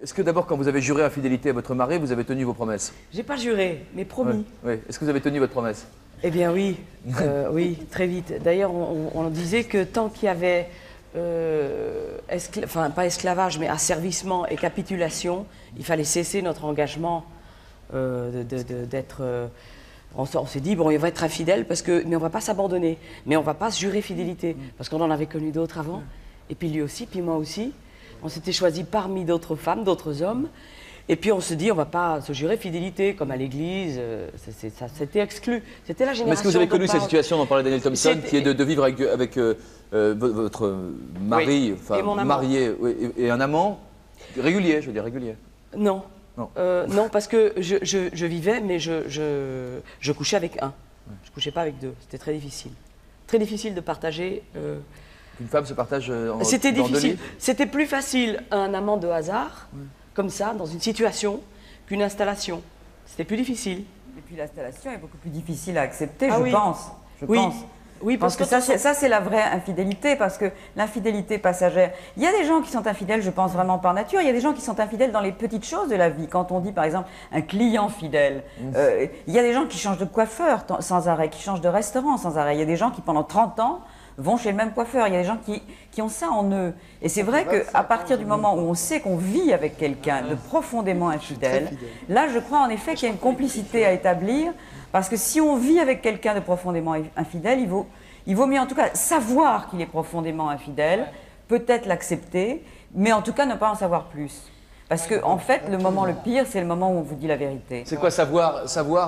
Est-ce que d'abord, quand vous avez juré infidélité à votre mari, vous avez tenu vos promesses? J'ai pas juré, mais promis. Oui. Est-ce que vous avez tenu votre promesse? Eh bien oui, oui, très vite. D'ailleurs, on disait que tant qu'il y avait, enfin pas esclavage, mais asservissement et capitulation, il fallait cesser notre engagement d'être... on s'est dit, bon, il va être infidèle, mais on ne va pas s'abandonner, mais on ne va pas se jurer fidélité, parce qu'on en avait connu d'autres avant, et puis lui aussi, puis moi aussi. On s'était choisi parmi d'autres femmes, d'autres hommes, et puis on se dit, on ne va pas se jurer fidélité, comme à l'église, ça c'était exclu. C'était la génération. Mais est-ce que vous avez connu cette situation dont parlait Daniel Thompson, qui est de vivre avec votre mari, enfin, marié, et un amant régulier, je veux dire, régulier? Non. Non, parce que je vivais, mais je couchais avec un. Je ne couchais pas avec deux. C'était très difficile. Très difficile de partager. Une femme se partage en C'était difficile. C'était plus facile un amant de hasard, comme ça, dans une situation, qu'une installation. C'était plus difficile. Et puis l'installation est beaucoup plus difficile à accepter, je pense. Oui, parce que ça c'est la vraie infidélité, parce que l'infidélité passagère, il y a des gens qui sont infidèles, je pense vraiment par nature, il y a des gens qui sont infidèles dans les petites choses de la vie. Quand on dit par exemple un client fidèle, il y a des gens qui changent de coiffeur sans arrêt, qui changent de restaurant sans arrêt, il y a des gens qui pendant 30 ans vont chez le même coiffeur, il y a des gens qui ont ça en eux. Et c'est vrai qu'à partir du moment où on sait qu'on vit avec quelqu'un de profondément infidèle, là je crois en effet qu'il y a une complicité à établir. Parce que si on vit avec quelqu'un de profondément infidèle, il vaut mieux en tout cas savoir qu'il est profondément infidèle, peut-être l'accepter, mais en tout cas ne pas en savoir plus. Parce que en fait, le moment le pire, c'est le moment où on vous dit la vérité. C'est quoi savoir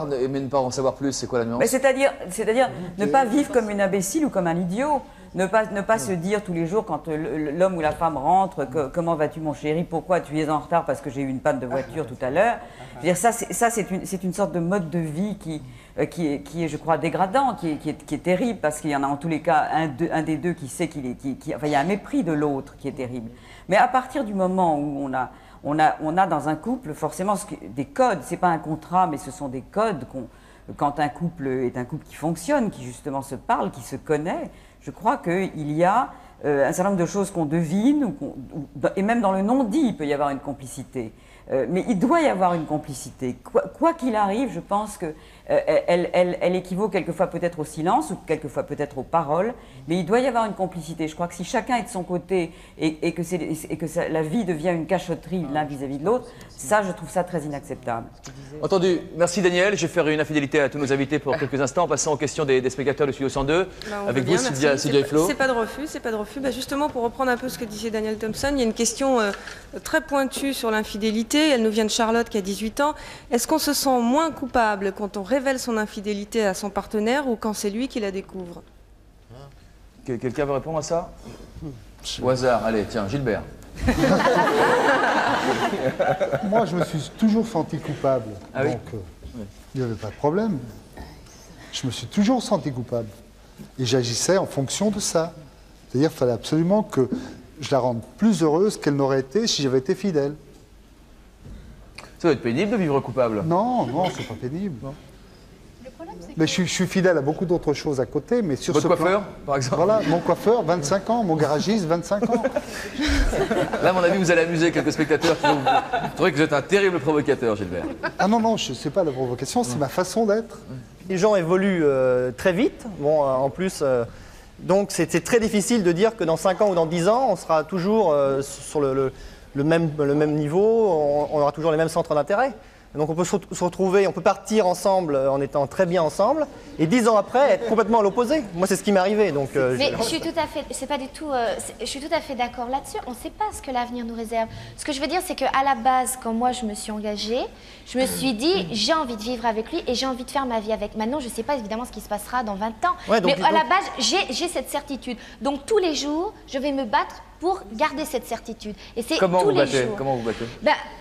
mais ne pas en savoir plus? C'est quoi la nuance? C'est-à-dire ne pas vivre comme une imbécile ou comme un idiot. Ne pas se dire tous les jours quand l'homme ou la femme rentre comment vas-tu mon chéri, pourquoi tu es en retard parce que j'ai eu une panne de voiture tout à l'heure. Ça c'est une sorte de mode de vie qui est je crois dégradant, qui est terrible parce qu'il y en a en tous les cas un des deux qui sait enfin il y a un mépris de l'autre qui est terrible. Mais à partir du moment où on a dans un couple forcément des codes, c'est pas un contrat mais ce sont des codes quand un couple est un couple qui fonctionne, qui justement se parle, qui se connaît. Je crois qu'il y a un certain nombre de choses qu'on devine, et même dans le non-dit, il peut y avoir une complicité. Mais il doit y avoir une complicité. Quoi qu'il arrive, je pense qu'elle équivaut quelquefois peut-être au silence, ou quelquefois peut-être aux paroles, mais il doit y avoir une complicité. Je crois que si chacun est de son côté et que la vie devient une cachotterie l'un vis-à-vis de l'autre, ça, je trouve ça très inacceptable. Entendu. Merci Daniel. Je vais faire une infidélité à tous nos invités pour quelques instants, en passant aux questions des spectateurs de Studio 102. Avec vous, Sylvia et Flo. C'est pas de refus, c'est pas de refus. Justement, pour reprendre un peu ce que disait Daniel Thompson, il y a une question très pointue sur l'infidélité. Elle nous vient de Charlotte qui a 18 ans. Est-ce qu'on se sent moins coupable quand on révèle son infidélité à son partenaire ou quand c'est lui qui la découvre? Quelqu'un veut répondre à ça? Au hasard, allez, tiens, Gilbert. Moi, je me suis toujours senti coupable, donc il n'y avait pas de problème. Je me suis toujours senti coupable. Et j'agissais en fonction de ça. C'est-à-dire qu'il fallait absolument que je la rende plus heureuse qu'elle n'aurait été si j'avais été fidèle. Ça doit être pénible de vivre coupable. Non, c'est pas pénible. Non. Mais je suis fidèle à beaucoup d'autres choses à côté, mais sur votre coiffeur, par exemple. Voilà, mon coiffeur, 25 ans, mon garagiste, 25 ans. Là, à mon avis, vous allez amuser quelques spectateurs qui vont vous trouver que vous êtes un terrible provocateur, Gilbert. Ah non, je sais pas la provocation, c'est ma façon d'être. Les gens évoluent très vite. Bon, en plus, donc c'est très difficile de dire que dans 5 ans ou dans 10 ans, on sera toujours sur le même niveau, on aura toujours les mêmes centres d'intérêt. Donc on peut se retrouver, on peut partir ensemble en étant très bien ensemble, et 10 ans après être complètement à l'opposé. Moi c'est ce qui m'est arrivé. Donc, mais je suis tout à fait, c'est pas du tout, je suis tout à fait d'accord là-dessus. On ne sait pas ce que l'avenir nous réserve. Ce que je veux dire, c'est qu'à la base, quand moi je me suis engagée, je me suis dit j'ai envie de vivre avec lui et j'ai envie de faire ma vie avec. Maintenant, je ne sais pas évidemment ce qui se passera dans 20 ans, mais à la base, j'ai cette certitude. Donc tous les jours, je vais me battre pour garder cette certitude. Et c'est tous les jours. Comment vous battez?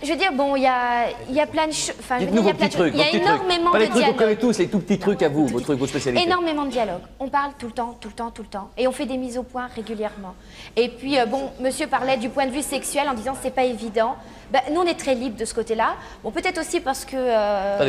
Je veux dire, bon, il y a plein de choses. Enfin, il y a énormément de dialogues. Vous connaissez tous les tout petits trucs à vous, vos spécialités. Énormément de dialogues. On parle tout le temps. Et on fait des mises au point régulièrement. Et puis, bon, monsieur parlait du point de vue sexuel en disant c'est pas évident. Nous, on est très libre de ce côté-là. Bon, peut-être aussi parce que...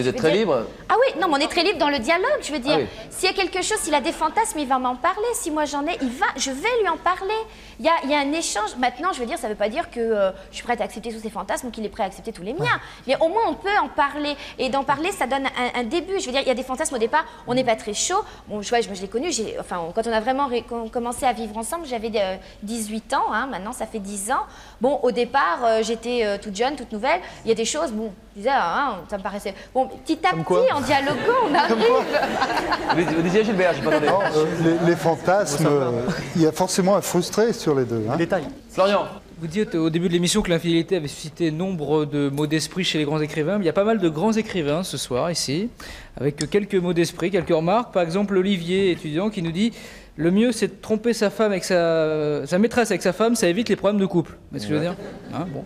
vous êtes très libre? Ah oui, non, mais on est très libre dans le dialogue. Je veux dire, s'il y a quelque chose, s'il a des fantasmes, il va m'en parler. Si moi j'en ai, je vais lui en parler. Il y a un échange. Maintenant, je veux dire, ça ne veut pas dire que je suis prête à accepter tous ses fantasmes ou qu'il est prêt à accepter tous les miens. Mais au moins, on peut en parler. Et d'en parler, ça donne un début. Je veux dire, il y a des fantasmes au départ, on n'est pas très chaud. Bon, je l'ai connu. Enfin, quand on a vraiment commencé à vivre ensemble, j'avais 18 ans. Hein, maintenant, ça fait 10 ans. Bon, au départ, j'étais toute jeune, toute nouvelle. Il y a des choses, bon, je disais, ça me paraissait... Bon, petit à petit, en dialoguant, on arrive... Vous disiez Gilbert, j'ai pas entendu. Les fantasmes, il y a forcément un frustré sur les deux. Hein. Détail. Florian. Vous dites au début de l'émission que l'infidélité avait suscité nombre de mots d'esprit chez les grands écrivains. Il y a pas mal de grands écrivains ce soir ici, avec quelques mots d'esprit, quelques remarques. Par exemple, Olivier, étudiant, qui nous dit « Le mieux, c'est de tromper sa femme avec sa maîtresse avec sa femme, ça évite les problèmes de couple. » Vous voyez ce que je veux dire, hein, bon.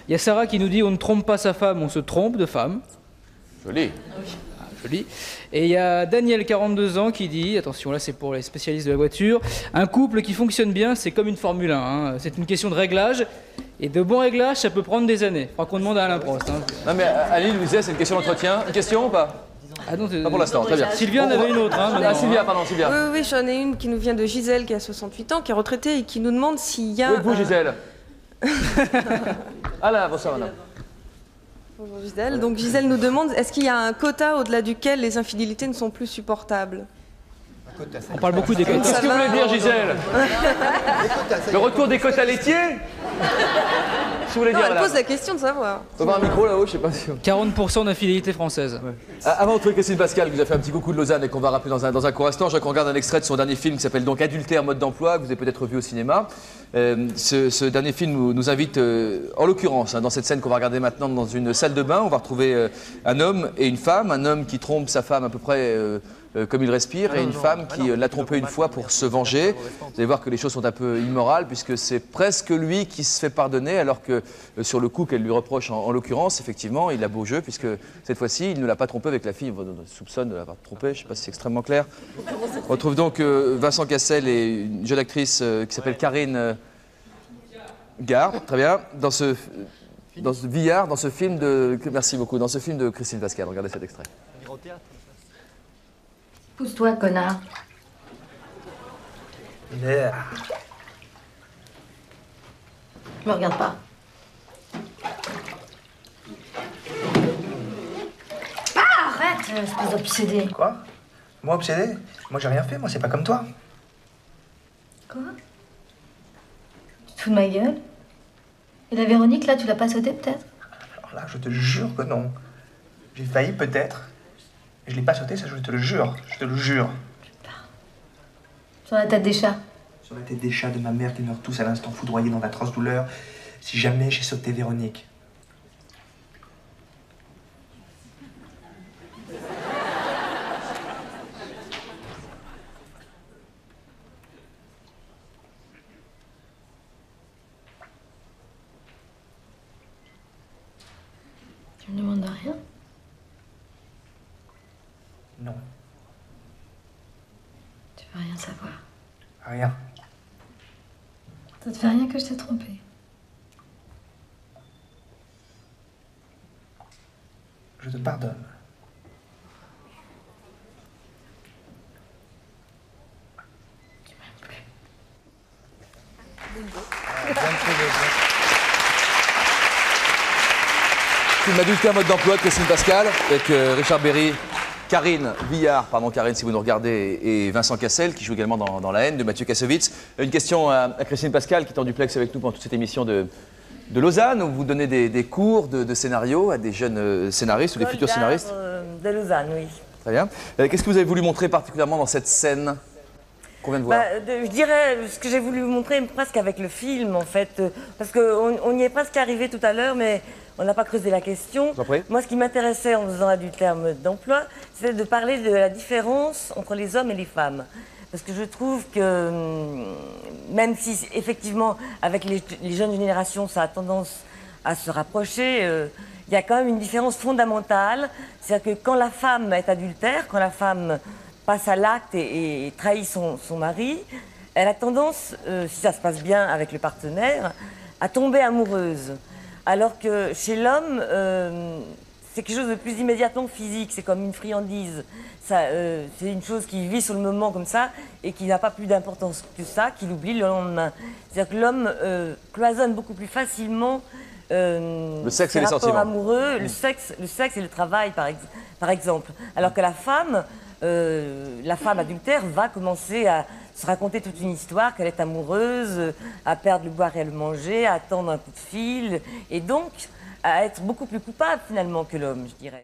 Il y a Sarah qui nous dit « On ne trompe pas sa femme, on se trompe de femme. » Joli. Joli. Et il y a Daniel, 42 ans, qui dit, attention là c'est pour les spécialistes de la voiture, un couple qui fonctionne bien c'est comme une Formule 1, hein. C'est une question de réglage, et de bons réglages ça peut prendre des années. Il faudra qu'on demande à Alain Prost. Hein. Non mais Aline vous disait c'est une question d'entretien. Une question ou pas? Ah non, pas pour l'instant, très bien. Sylvia en avait une autre. Hein, Sylvia, pardon, Sylvia. Oui, j'en ai une qui nous vient de Gisèle qui a 68 ans, qui est retraitée et qui nous demande s'il y a... Où êtes-vous Gisèle? Ah là, bonsoir madame. Bonjour Gisèle. Donc Gisèle nous demande, est-ce qu'il y a un quota au-delà duquel les infidélités ne sont plus supportables? On parle beaucoup des quotas. Qu'est-ce que vous voulez dire Gisèle? Le retour des quotas laitiers? Qu'est-ce que vous voulez dire elle pose la question de savoir. On peut avoir un micro là-haut, je sais pas si... 40% d'infidélité française. Ouais. Avant de trouver Christine Pascal, qui vous a fait un petit coucou de Lausanne et qu'on va rappeler dans un court instant, je voudrais qu'on regarde un extrait de son dernier film qui s'appelle donc Adultère, mode d'emploi, que vous avez peut-être vu au cinéma. Ce dernier film nous invite, en l'occurrence, dans cette scène qu'on va regarder maintenant dans une salle de bain, on va retrouver un homme et une femme, un homme qui trompe sa femme à peu près comme il respire, et une femme qui l'a trompé une fois pour se venger. Vous allez voir que les choses sont un peu immorales, puisque c'est presque lui qui se fait pardonner, alors que sur le coup qu'elle lui reproche, en l'occurrence, effectivement, il a beau jeu, puisque cette fois-ci, il ne l'a pas trompé avec la fille, on soupçonne de l'avoir trompé, je ne sais pas si c'est extrêmement clair. On retrouve donc Vincent Cassel et une jeune actrice qui s'appelle Karine Viard, très bien, dans ce film de... Merci beaucoup, dans ce film de Christine Pascal. Regardez cet extrait. Pousse-toi, connard. Me regarde pas. Ah, arrête, espèce d'obsédé. Quoi? Moi obsédé? Moi j'ai rien fait, moi c'est pas comme toi. Quoi? Tu te fous de ma gueule? Et la Véronique, là, tu l'as pas sautée peut-être? Alors là, je te jure que non. J'ai failli peut-être. Je l'ai pas sauté, ça je te le jure. Je te le jure. Putain. Sur la tête des chats. Sur la tête des chats de ma mère qui meurent tous à l'instant foudroyés dans d'atroces douleurs. Si jamais j'ai sauté Véronique. Tu me demandes rien? Non. Tu veux rien savoir? Rien. Ça te fait rien que je t'ai trompé? Je te pardonne. Tu m'aimes plus. Film Adultère, mode d'emploi de Christine Pascal, avec Richard Berry, Karine Viard, pardon Karine si vous nous regardez, et Vincent Cassel qui joue également dans La haine de Mathieu Kassovitz. Une question à Christine Pascal qui est en duplex avec nous pendant toute cette émission de Lausanne, où vous donnez des cours de scénario à des jeunes scénaristes ou des futurs scénaristes. De Lausanne, oui. Très bien. Qu'est-ce que vous avez voulu montrer particulièrement dans cette scène qu'on vient de voir? Je dirais ce que j'ai voulu vous montrer presque avec le film en fait, parce qu'on y est presque arrivé tout à l'heure, mais on n'a pas creusé la question. Moi, ce qui m'intéressait en faisant Adultère mode d'emploi, c'était de parler de la différence entre les hommes et les femmes. Parce que je trouve que, même si effectivement, avec les jeunes générations, ça a tendance à se rapprocher, il y a quand même une différence fondamentale. C'est-à-dire que quand la femme est adultère, quand la femme passe à l'acte et trahit son mari, elle a tendance, si ça se passe bien avec le partenaire, à tomber amoureuse. Alors que chez l'homme, c'est quelque chose de plus immédiatement physique, c'est comme une friandise. C'est une chose qui vit sur le moment comme ça et qui n'a pas plus d'importance que ça, qu'il oublie le lendemain. C'est-à-dire que l'homme cloisonne beaucoup plus facilement le sexe et les sentiments. Amoureux, le sexe et le travail, par exemple. Alors que la femme adultère va commencer à se raconter toute une histoire, qu'elle est amoureuse, à perdre le boire et le manger, à attendre un coup de fil, et donc à être beaucoup plus coupable finalement que l'homme, je dirais.